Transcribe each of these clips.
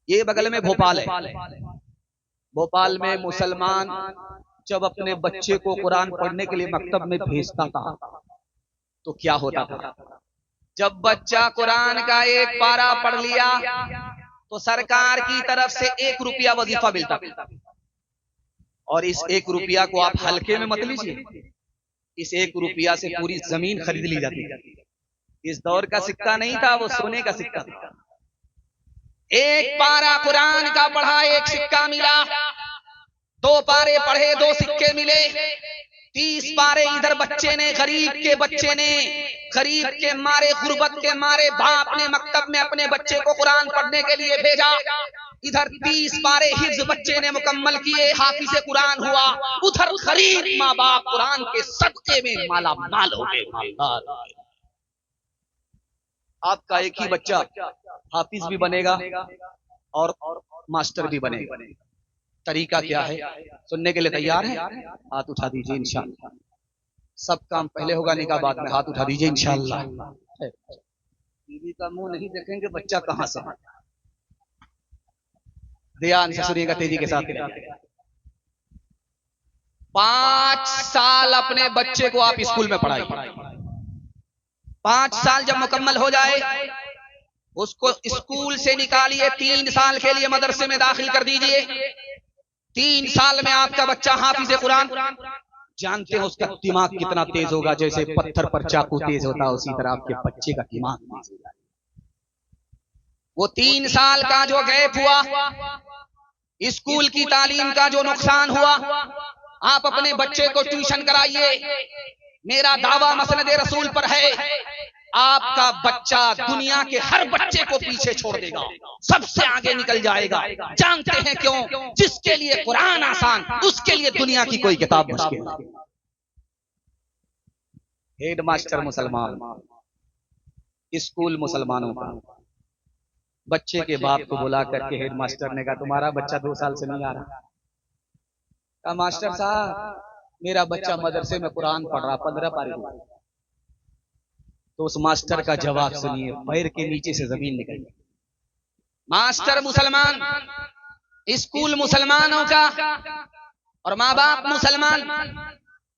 ये बगल में भोपाल है। भोपाल में मुसलमान जब अपने बच्चे को कुरान पढ़ने के लिए मकतब में भेजता था तो क्या होता था, जब बच्चा कुरान का एक पारा पढ़ लिया तो सरकार की तरफ से 1 रुपया वजीफा मिलता था। और इस 1 रुपया को आप हल्के में मत लीजिए, इस 1 रुपया से पूरी जमीन खरीद ली जाती है। इस दौर का सिक्का नहीं था, वो सोने का सिक्का था। एक पारा कुरान का पढ़ा, 1 सिक्का मिला। 2 पारे पढ़े, 2 सिक्के मिले। 30 पारे इधर बच्चे ने, गरीब के बच्चे ने, गरीब के मारे, गुर्बत के मारे बाप ने मकतब में अपने बच्चे को कुरान पढ़ने के लिए भेजा। इधर 30 पारे हिफ्ज बच्चे ने मुकम्मल किए, हाफिज़े कुरान हुआ। उधर गरीब माँ बाप कुरान के सदके में माला माल हो गए। आपका एक ही बच्चा हाफिज भी बनेगा और मास्टर भी बनेगा। तरीका क्या है, सुनने के लिए तैयार है? हाथ उठा दीजिए इंशाअल्लाह। सब काम पहले होगा, निकाह बाद में। हाथ उठा दीजिए इंशाअल्लाह। बीवी का मुंह नहीं देखेंगे, बच्चा कहां से। ध्यान से सुनिएगा, तेजी के साथ। 5 साल अपने बच्चे को आप स्कूल में पढ़ाइए। 5 साल जब मुकम्मल हो जाए उसको स्कूल से निकालिए, 3 साल के लिए मदरसे में दाखिल कर दीजिए। 3 साल में आपका बच्चा हाफिज़े कुरान। जानते हैं उसका दिमाग कितना तेज होगा? जैसे पत्थर पर चाकू तेज होता है, उसी तरह आपके बच्चे का दिमाग तेज होगा। वो 3 साल का जो गैप हुआ, स्कूल की तालीम का जो नुकसान हुआ, आप अपने बच्चे को ट्यूशन कराइए। मेरा दावा मसनद रसूल पर है, आपका बच्चा दुनिया के हर बच्चे को पीछे छोड़ देगा, सबसे आगे निकल जाएगा। जानते हैं क्यों? जिसके लिए कुरान आसान, उसके लिए दुनिया की कोई किताब मुश्किल। हेड मास्टर मुसलमान, स्कूल मुसलमानों का। बच्चे के बाप को बुला करके हेड मास्टर ने कहा, तुम्हारा बच्चा 2 साल से नहीं आ रहा। कहा, मास्टर साहब मेरा बच्चा मदरसे में कुरान पढ़ रहा, 15 पारे। तो उस मास्टर का जवाब सुनिए, पैर के नीचे से जमीन निकल गई। मास्टर मुसलमान, स्कूल मुसलमानों का और माँ बाप मुसलमान।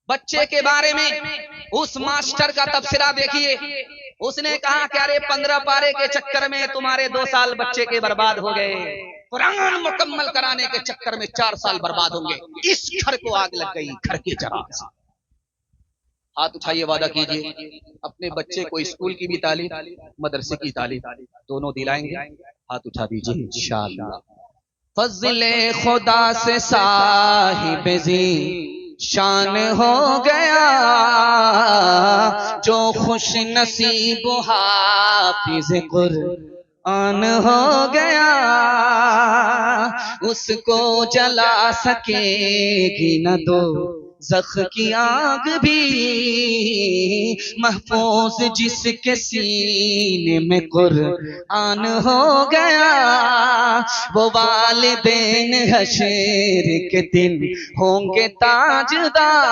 बच्चे के बारे में उस मास्टर का तबसरा देखिए। उसने कहा कि अरे 15 पारे के चक्कर में तुम्हारे 2 साल बच्चे के बर्बाद हो गए, कुरान मुकम्मल कराने के चक्कर में 4 साल बर्बाद होंगे। इस घर को आग लग गई, घर के चिराग से। हाथ उठाइए, वादा कीजिए अपने बच्चे को स्कूल की भी तालीम, मदरसे की तालीम दोनों दिलाएंगे। हाथ उठा दीजिए इंशाअल्लाह। फज़ले खुदा से साहिब जी शान हो गया, जो खुश नसीब हाफिज़ कुरान हो गया, उसको जला सकेगी न दो ज़ख की आग भी, महफूज जिसके सीने में कुरान हो गया, वो वालिदैन हशर के दिन होंगे ताजदार,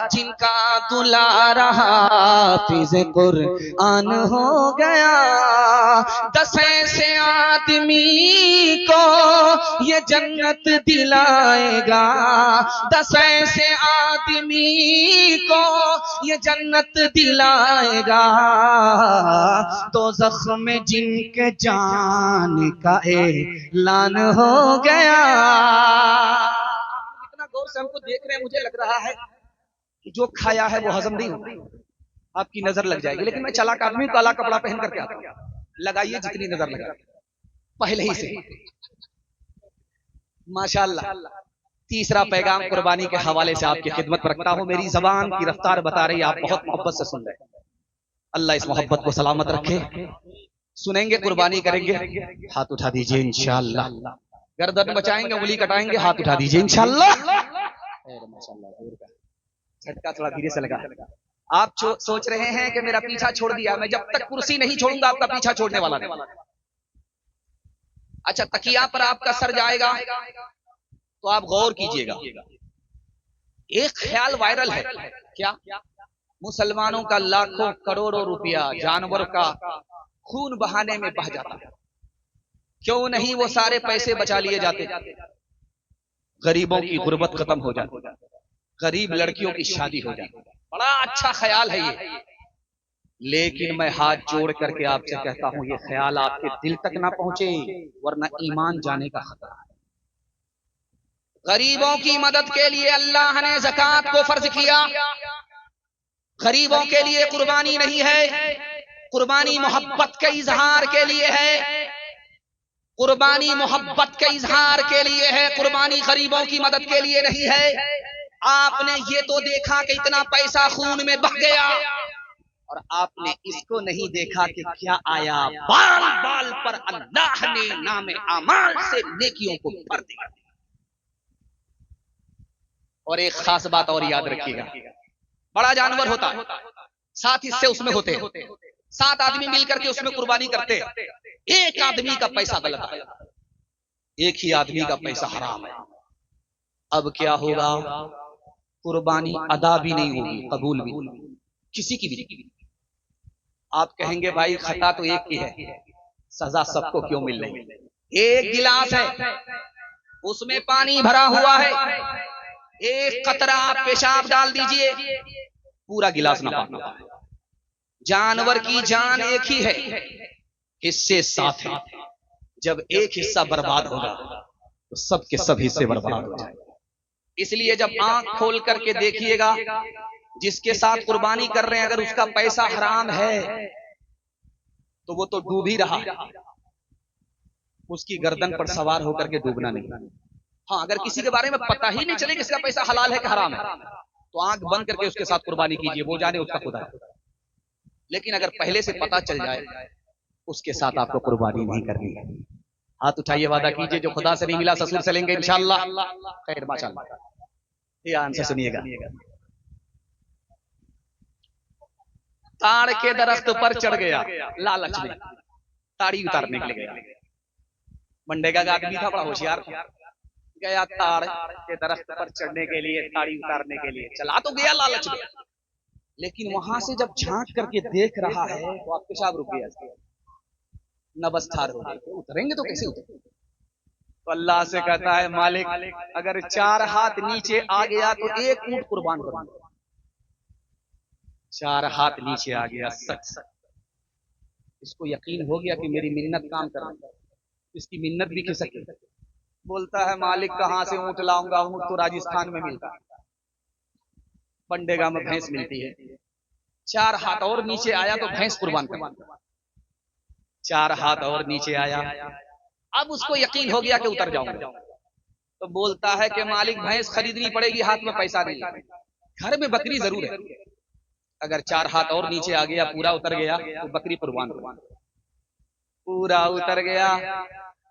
जिनका दुलारा हाफिज़ कुरान हो गया। 10 ऐसे आदमी को ये जन्नत दिलाएगा, 10 ऐसे आदमी को ये जन्नत दिलाएगा, तो ज़ख्म जिनके जान का ऐलान हो गया। इतना गौर से हमको देख रहे हैं, मुझे लग रहा है कि जो खाया है वो हजम नहीं होता। आपकी नजर लग जाएगी, लेकिन मैं चालाक आदमी, काला कपड़ा पहन करके आता हूं। लगाइए जितनी नजर लगा पहले ही से। माशाअल्लाह। तीसरा पैगाम कुर्बानी के हवाले से आपकी खिदमत पर रखता हूं। मेरी जबान की रफ्तार बता रही है आप बहुत मोहब्बत से सुन रहे हैं। अल्लाह इस मोहब्बत को सलामत रखे। सुनेंगे, कुर्बानी करेंगे। हाथ उठा दीजिए इंशाअल्लाह। गर्दन बचाएंगे, उंगली कटाएंगे। हाथ उठा दीजिए इंशाअल्लाह। झटका थोड़ा धीरे से लगा। आप सोच रहे हैं कि मेरा पीछा छोड़ दिया, मैं जब तक कुर्सी नहीं छोड़ूंगा आपका पीछा छोड़ने वाला नहीं। अच्छा, तकिया पर आपका सर जाएगा तो आप गौर कीजिएगा, एक ख्याल वायरल है। क्या? मुसलमानों का लाखों करोड़ों रुपया जानवर का खून बहाने में बह जाता है। क्यों नहीं वो सारे पैसे बचा लिए जाते, गरीबों की गुर्बत खत्म हो जाती, गरीब लड़कियों की शादी हो जाती। बड़ा अच्छा ख्याल है ये, लेकिन मैं हाथ जोड़ करके आपसे कहता हूं ये ख्याल आपके दिल तक ना पहुंचे, वरना ईमान जाने का खतरा है। गरीबों की मदद के लिए अल्लाह ने ज़कात को फर्ज किया। गरीबों के लिए कुर्बानी नहीं है, कुर्बानी मोहब्बत के इजहार के लिए है, कुर्बानी मोहब्बत के इजहार के लिए है, कुर्बानी गरीबों की मदद के लिए नहीं है। आपने ये तो देखा कि इतना पैसा खून में बह गया, और आपने इसको नहीं देखा कि क्या आया, बाल बाल पर अल्लाह ने नाम अमाल से नेकियों को भर दिया। और एक खास बात और याद रखिएगा, बड़ा जानवर होता है, 7 हिस्से उसमें होते हैं, 7 आदमी मिलकर के उसमें कुर्बानी करते हैं। एक आदमी का पैसा गलत है, एक ही आदमी का पैसा हराम है। अब क्या होगा, कुर्बानी अदा भी नहीं होगी, कबूल भी किसी की भी। आप कहेंगे भाई खता तो एक की है, सजा सबको क्यों मिल रही है? एक गिलास है, उसमें पानी भरा हुआ है, एक कतरा आप पेशाब डाल दीजिए, पूरा गिलास ना पाना। जानवर की जान एक ही है, हिस्से 7 हैं। जब एक हिस्सा बर्बाद होगा तो सब के सब हिस्से बर्बाद हो जाएंगे। इसलिए जब आंख खोल करके देखिएगा, जिसके साथ कुर्बानी कर रहे हैं अगर उसका पैसा हराम है तो वो तो डूब ही रहा है, उसकी गर्दन पर सवार होकर के डूबना नहीं। हाँ, अगर किसी के बारे में पता ही नहीं चले कि इसका पैसा हलाल है कि हराम है, तो आंख बंद करके उसके साथ कुर्बानी कीजिए, वो जाने उसका खुदा है। लेकिन अगर पहले से पता चल जाए, उसके साथ आपको कुर्बानी नहीं करनी है। हाथ उठाइए, वादा कीजिए जो खुदा से नहीं मिला ससुर से लेंगे इंशाअल्लाह। खैर माशाअल्लाह, ये आंसर सुनिएगा। ताड़ के दरख्त पर चढ़ गया, लालच में ताड़ी उतारने के लिए गया। मंडेगा का आदमी था, बड़ा होशियार था, गया ताड़ के दरख्त पर चढ़ने के लिए, ताड़ी उतारने के लिए चला तो गया लालच में, लेकिन वहां से जब झांक करके देख रहा है तो आप पेशाब रुक गया, नबस्तार हो गए, उतरेंगे तो कैसे उतरेंगे? तो अल्लाह से कहता है मालिक अगर 4 हाथ नीचे आ गया तो एक ऊंट कुर्बान करूंगा। 4 हाथ नीचे आ गया, सच इसको यकीन हो गया कि मेरी मिन्नत काम कर रही है, इसकी मिन्नत भी खिसक गई। बोलता है मालिक कहां से ऊंट लाऊंगा, ऊंट तो राजस्थान में मिलता है, पंडेगा में भैंस मिलती है। 4 हाथ और नीचे आया तो भैंस कुर्बान कर, 4 हाथ और नीचे आया, अब उसको यकीन हो गया कि उतर जाऊंगा। तो बोलता है कि मालिक भैंस खरीदनी पड़ेगी, हाथ में पैसा नहीं है, घर में बकरी जरूर है। अगर 4 हाथ और नीचे आ गया, पूरा उतर गया तो बकरी कुर्बान कर। पूरा उतर गया,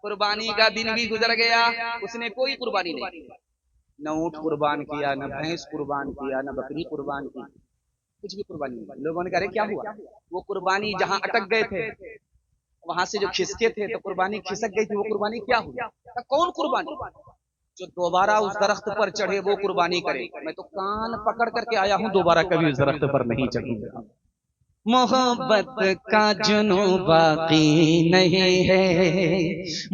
कुर्बानी का दिन भी गुजर गया, उसने कोई कुर्बानी नहीं, न ऊंट कुर्बान किया, न भैंस कुर्बान किया, न बकरी कुर्बान की, कुछ भी कुर्बानी नहीं। लोगों ने कहा क्या हुआ, वो कुर्बानी जहां अटक गए थे वहां से जो खिसके थे तो कुर्बानी खिसक गई थी, वो कुर्बानी क्या हुई? कौन कुर्बानी? जो दोबारा उस दरख्त पर चढ़े वो कुर्बानी करे। मैं तो कान पकड़ करके आया हूं, दोबारा कभी उस दरख्त पर नहीं चढ़ूंगा। मोहब्बत का जुनून बाकी नहीं है,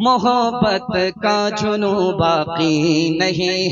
मोहब्बत का जुनून बाकी नहीं